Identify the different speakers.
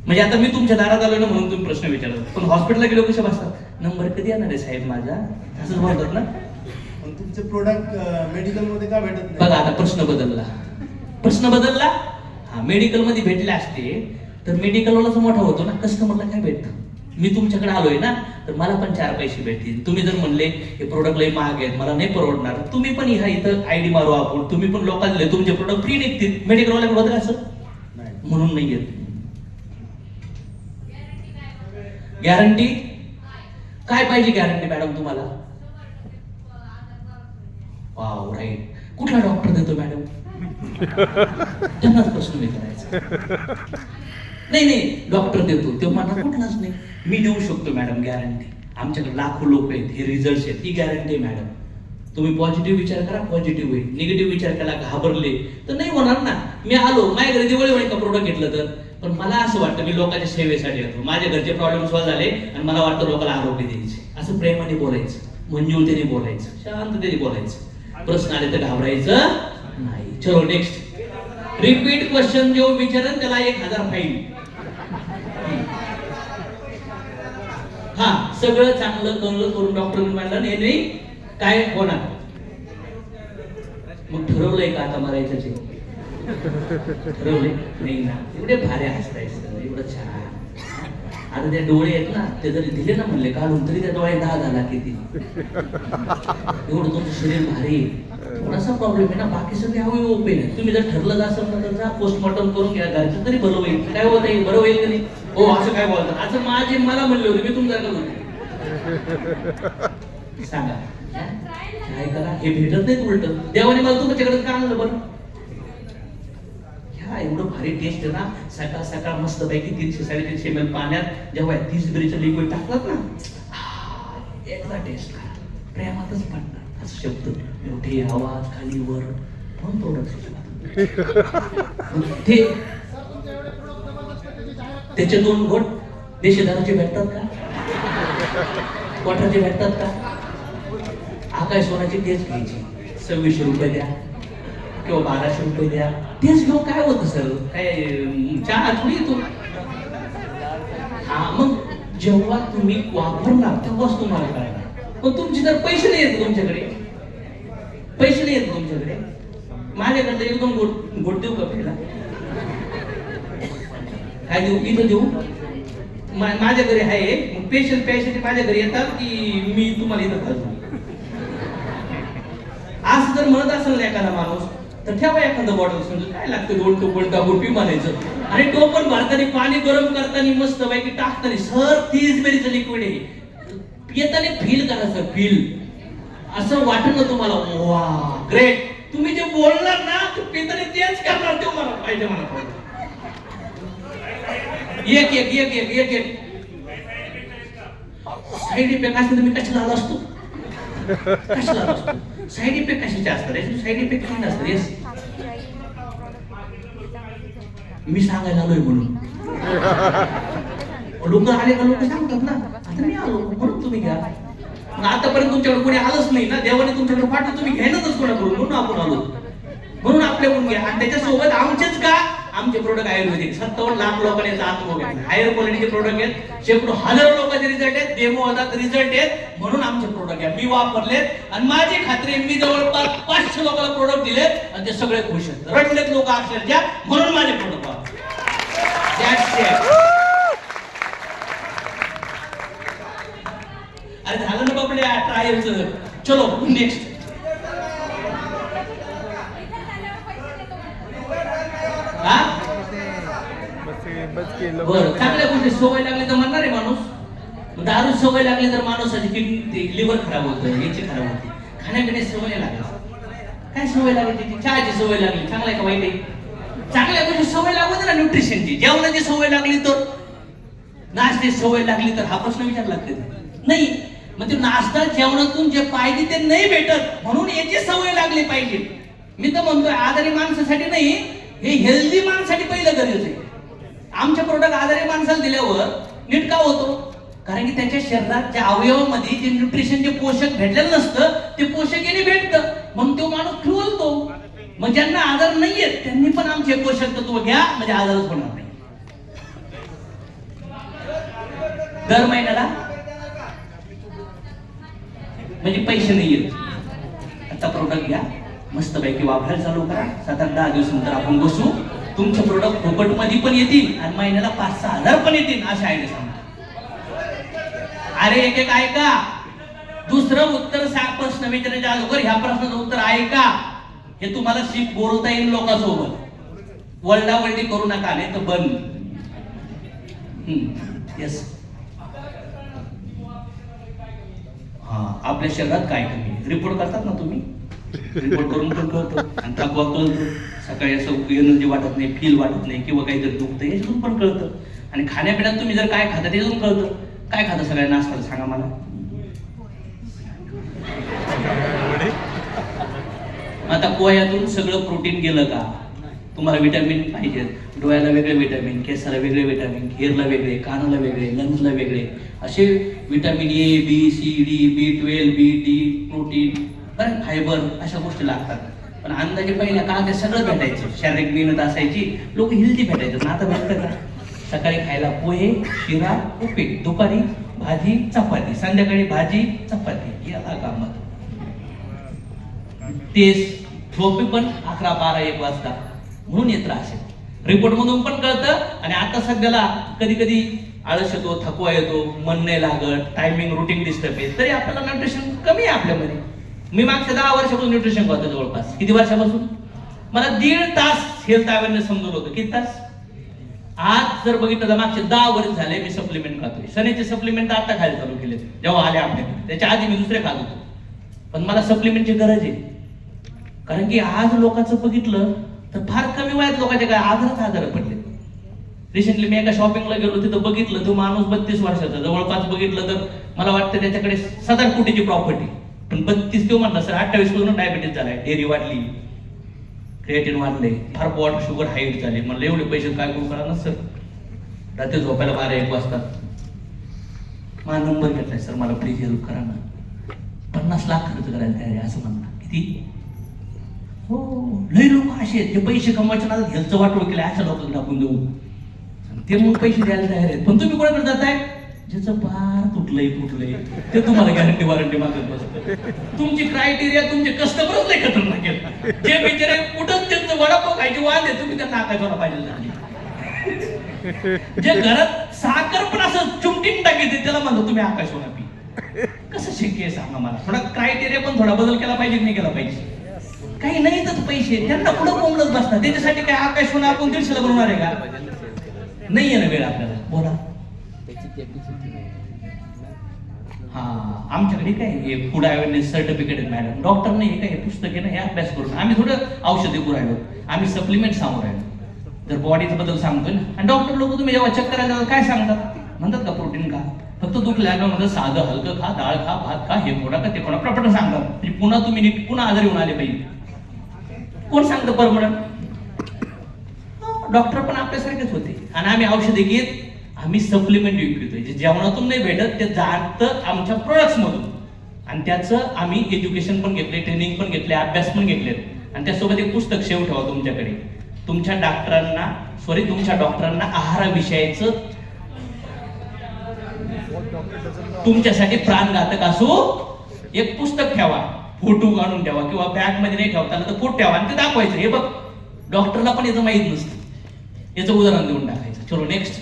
Speaker 1: म्हणजे आता मी तुमच्या दारात आलो ना म्हणून तुम्ही प्रश्न विचारला, पण हॉस्पिटलला गेलो कशा बसतात, नंबर कधी येणार आहे साहेब माझा, असंच बोलतात ना.
Speaker 2: पण तुमचे प्रोडक्ट मेडिकल मध्ये का भेटत नाही?
Speaker 1: बघा आता प्रश्न बदलला, प्रश्न बदलला. हा, मेडिकल मध्ये भेटले असते तर मेडिकलवालाच मोठा होतो ना, कस्टमरला काय भेटतं. मी तुमच्याकडे आलोय ना तर मला पण 4 पैसे भेटतील. तुम्ही जर म्हणले हे प्रोडक्ट लई महाग आहेत मला नाही परवडणार, तुम्ही पण ह्या इथं आयडी मारू आपण, तुम्ही पण लोकांना तुमचे प्रोडक्ट फ्री निघतील. मेडिकलवाल्याकडे होतं असं म्हणून नाही येत. गॅरंटी काय पाहिजे गॅरंटी मॅडम तुम्हाला? Wow right. कुठला डॉक्टर देतो मॅडम? त्यांनाच प्रश्न विचारायचा. नाही डॉक्टर देतो ते मला कुठलाच नाही. मी देऊ शकतो मॅडम गॅरंटी. आमच्याकडे लाखो लोक आहेत, हे रिझल्ट आहेत, ही गॅरंटी आहे मॅडम. तुम्ही पॉझिटिव्ह विचार करा, पॉझिटिव्ह होईल. निगेटिव्ह विचार केला, घाबरले तर नाही होणार ना. मी आलो माझ्या घरी दिवाळी होईल का प्रोडक्ट घेतलं तर? पण मला असं वाटतं मी लोकांच्या सेवेसाठी येतो, माझ्या घरचे प्रॉब्लेम सॉल्व्ह झाले आणि मला वाटतं लोकांना आरोग्य द्यायचे. असं प्रेमाने बोलायचं, मंजुळतेने बोलायचं, शांततेने बोलायचं. प्रश्न आले तर घाबरायचं नाही. चलो नेक्स्ट. रिपीट क्वेश्चन जो विचारन त्याला 1000 फाईन. हा, सगळं चांगलं करून डॉक्टर म्हणला नाही काय होणार. मग ठरवलंय का आता मरायचं ते? ठरवलंय नाही ना. एवढे भारी हसतायचं, एवढं छान. आता ते डोळे आहेत ना ते जरी दिले ना म्हणले काढून तरी त्या डोळे 10 झाला किती. एवढं तुमचं शरीर भारी आहे. थोडासा प्रॉब्लेम आहे ना, बाकी सगळे हवे ओपन आहे. तुम्ही जर ठरलं असेल ना तर जा पोस्टमॉर्टम करून घ्या, घरचं तरी बरं होईल. काय होत आहे, बरं होईल का नाही? हो असं काय बोलतात, असं मला म्हणले होते, मी तुमच्या सांगा काय करा. हे भेटत नाही उलट देवाने मला तुमच्याकडे का आणलं बरं? ह्या एवढं भारी टेस्ट आहे ना, सकाळ सकाळ मस्त पैकी 300-350 ml पाण्यात जेव्हा 30 मिलीचं लिक्विड टाकतात ना, एकदा टेस्ट करा, प्रेमातच पडणार. असं शब्द मोठे आवाज खाली वर म्हणून प्रोडक्ट ते त्याचे 2 घोट देशदाराचे भेटतात का? क्वार्टरचे भेटतात का? आकाश सोनाची टेस्ट घ्यायची, 2600 रुपये द्या किंवा 1200 रुपये द्या. टेस्ट घेऊन काय होतं सर? काय चहा थोडी येतो? हा, मग जेव्हा तुम्ही वापरणार तेव्हाच तुम्हाला कळणार. पण तुमचे जर पैसे नाही येत तुमच्याकडे, पैसे नाही येत तुमच्याकडे, माझ्याकडे 1-2 गोट देऊ का पहिला? काय देऊ? इथं देऊ? माझ्या घरी आहे. मग पेशंट माझ्या घरी येतात की मी तुम्हाला इथं करतो? असं जर म्हणत असेल एखादा माणूस तर ठेवा एखादं बॉटल. समजा काय लागतं 2 टोपण टाकून पी म्हणायचं आणि टोपण भरताना पाणी गरम करताना मस्त पैकी टाकताना सर 30 मिलीचं लिक्विड आहे, पिताना फील करा सर, फील असं वाटलं ना तुम्हाला, वा ग्रेट. तुम्ही जे बोलणार ना ते पिताना तेच करणार, ते मला पाहिजे. मला एक साईड इफेक्ट असते तर मी कशाला आलो असतो? कशाला आलो असतो? साईड इफेक्ट कशाचे असतात? साईड इफेक्ट काय नसतात. येस, मी सांगायला आलोय म्हणून लोक आले का लोक सांगतात ना, आता मी आलो म्हणून तुम्ही घ्या. आतापर्यंत तुमच्याकडे कोणी आलंच नाही ना, देवाने तुमच्याकडे पाठवलं, तुम्ही घ्यायलाच कोणाकडून, म्हणून आपण आलो, म्हणून आपल्याकडून घ्या. आणि त्याच्यासोबत आमचेच का, आमचे प्रोडक्ट आयुर्वेदिक 57 लाख लोकांनी आत्मभोग घेतला. हायर क्वालिटीचे प्रोडक्ट आहेत, शेकडो हजारो लोकांचे रिझल्ट आहेत, डेमो होतात रिझल्ट आहेत, म्हणून आमचे प्रोडक्ट आहे. मी वापरलेत आणि माझी खात्री आहे, मी जवळपास 500 लोकांना प्रोडक्ट दिलेत आणि ते सगळे खुश आहेत, रडलेत लोक अक्षरशः, म्हणून माझे प्रोडक्ट वापर. अरे झालं ना बापडे ट्रायलचं. चलो नेक्स्ट. बरं, चांगल्या गोष्टी सवय लागली तर म्हणणार आहे माणूस. दारू सवय लागली तर माणसाची किडनी लिव्हर खराब होतं, याची खराब होते. खाण्यापिण्याची सवय नाही लागली. काय सवय लागली त्याची? चहाची सवय लागली, चांगला आहे का वाईट आहे? चांगल्या गोष्टी सवय लागू दे ना. न्यूट्रिशनची, जेवणाची सवय लागली तर, नाश्त्याची सवय लागली तर, हा प्रश्न विचार लागते नाही. मग ते नाश्ता जेवणातून जे पाहिजे ते नाही भेटत, म्हणून याची सवय लागली पाहिजे. मी तर म्हणतोय आजारी माणसासाठी नाही, हे हेल्दी माणसासाठी पहिलं गरजेचं आहे. आमचे प्रोडक्ट आजारी माणसाला दिल्यावर नीट का होतो? कारण की त्याच्या शरीरात ज्या अवयवामध्ये जे न्यूट्रिशन, जे पोषक भेटलेलं नसतं ते पोषक याने भेटतं, मग तो माणूस खवळतो. मग ज्यांना आजार नाहीये त्यांनी पण आमचे पोषक तत्व घ्या, म्हणजे आजारच होणार नाही. दर महिन्याला म्हणजे पैसे नाही येत. आता प्रोडक्ट घ्या, मस्तपैकी वापरायला चालू करा. 7-10 दिवसानंतर आपण बसू, तुमचे प्रोडक्ट फुकट मध्ये पण येतील आणि महिन्याला 5-6 हजार पण येतील. अशा आयडिया सांगा. अरे एक ऐका, दुसरं उत्तर प्रश्न विचारण्याच्या अगोदर ह्या प्रश्नाचं उत्तर ऐका. हे तुम्हाला बोलता येईल लोकांसोबत. वळडावळडी करू नका, नाही तर बंद. येस. हा, आपल्या शरीरात काय कमी रिपोर्ट करतात ना तुम्ही, रिपोर्ट करून पण कळतो आणि थकवा कळतो. सकाळी असं एनर्जी वाटत नाही, फील वाटत नाही किंवा काहीतरी दुखतं, याच्यातून पण कळतं. आणि खाण्यापिण्यात तुम्ही जर काय खाता त्याच्यातून कळतं. काय खाता सगळ्या नाश्ता सांगा मला. आता पोह्यातून सगळं प्रोटीन गेलं का? तुम्हाला विटॅमिन पाहिजे, डोळ्याला वेगळे विटॅमिन, केसाला वेगळे विटॅमिन, हेअरला वेगळे, कानाला वेगळे, लंग्सला वेगळे, असे vitamin A, B, C, D, B12, B, D, protein, बरं फायबर, अशा गोष्टी लागतात. पण अंदाजे पहिल्या काळात सगळं भेटायचं. शारीरिक मेहनत असायची, लोक हेल्दी भेटायचं. आता भेटतं का? सकाळी खायला पोहे, शिरा, उपीट, दुपारी भाजी चपाती, संध्याकाळी भाजी चपाती, याला कामत. तेच झोपे पण 11-12-1 वाजता, म्हणून येत असेल. रिपोर्ट मधून पण कळतं. आणि आता सध्याला कधी कधी आळस येतो, थकवा येतो, मन नाही लागत, टायमिंग रुटीन डिस्टर्ब आहे, तरी आपल्याला न्यूट्रिशन कमी आहे आपल्यामध्ये. मी मागच्या 10 वर्षापासून न्यूट्रिशन करतो जवळपास. किती वर्षापासून? मला 1.5 तास हेल्थ अवेअरनेस समजून होतं. किती तास? आज जर बघितलं तर मागचे 10 वर्ष झाले मी सप्लिमेंट खातोय. सनेचे सप्लिमेंट आता खायला चालू केले जेव्हा आले आपल्याकडे. त्याच्या आधी मी दुसरे खात होतो. पण मला सप्लिमेंटची गरज आहे. कारण की आज लोकांचं बघितलं तर फार कमी वयात लोकांचे काय आजार पडले. रिसेंटली मी एका शॉपिंगला गेलो, तिथं बघितलं तो माणूस 32 वर्षाचा, जवळपास बघितलं तर मला वाटतं त्याच्याकडे 7 कोटीची प्रॉपर्टी. पण 32 तो म्हणला सर 28 पासून डायबिटीस झालाय, डेअरी वाढली, क्रिएटिन वाढले, फार ब्लड शुगर हाईट झाली. म्हणलं एवढे पैसे काय करू करा ना सर. रात्री झोपायला 12-1 वाजता माझा नंबर घेतलाय, सर मला प्लीज हेल्प करा ना. 50 लाख खर्च करायला तयार आहे असं म्हणला. किती? हो, लई लोक असे आहेत, ते पैसे कमवायच्या नादात हेल्थचं वाटोळ केलं, अशा लोकांना टाकून देऊ. ते मग पैसे द्यायला तयार आहेत. पण तुम्ही कोणाकडे जाताय? ज्याचं पार तुटलंय ते तुम्हाला गॅरंटी वॉरंटी मागत बसतं. तुमची क्रायटेरिया, तुमचे कस्टमरच नाही खतरनाक आहेत. जे बिचारे कुठंच त्यांचं वडापाव खायची वाद आहे, तुम्ही त्यांना आकाशवाला पाहिजे झाली. जे घरात साखर पण असं चुमटीन टाकायचे त्याला म्हणतो तुम्ही आकाशवाला पी. कसं शक्य आहे सांगा मला. थोडा क्रायटेरिया पण थोडा बदल केला पाहिजे की नाही केला पाहिजे? काही नाही तर पैसे त्यांना पुढं कोंबलत बसतात. त्याच्यासाठी काय आकाशवाणी आपण 150ला बनवणार आहे का? नाही आहे ना वेळ आपल्याला. बोला. हा, आमच्याकडे काय फूड अवेअरनेस सर्टिफिकेट आहे मॅडम. डॉक्टर नाही काय, हे पुस्तक आहे ना, हे अभ्यास करून आम्ही थोडं औषधी करू राहिलो, आम्ही सप्लिमेंट सांगू राहिलो. जर बॉडीचा बद्दल सांगतोय ना. आणि डॉक्टर लोक तुम्ही जेव्हा चेक करायला काय सांगतात? म्हणतात का प्रोटीन खा, फक्त दुखल्यानं म्हणतात साधं हलकं खा, डाळ खा, भात खा, हे फोडा का ते फोडा, प्रॉपर सांगतात. म्हणजे पुन्हा तुम्ही नीट पुन्हा आजारी होऊन आले पाहिजे. कोण सांगतं परमनंट? डॉक्टर पण आपल्यासारखेच होते. आणि आम्ही औषधे घेत, आम्ही सप्लिमेंट विकतोय. जे जेवणातून नाही भेटत ते जातं आमच्या प्रोडक्ट्स मधून. आणि त्याचं आम्ही एज्युकेशन पण घेतले, ट्रेनिंग पण घेतले, अभ्यास पण घेतलेत. आणि त्यासोबत एक पुस्तक शेव ठेवा तुमच्याकडे. तुमच्या डॉक्टरांना आहाराविषयीचं तुमच्यासाठी प्राणघातक असो एक पुस्तक ठेवा, फोटो काढून ठेवा किंवा बॅग मध्ये नाही ठेवता तर फोटो ठेवा आणि ते दाखवायचं. हे बघ, डॉक्टरला पण याचं माहित नसतं. याचं उदाहरण देऊन टाकायचं. चलो नेक्स्ट.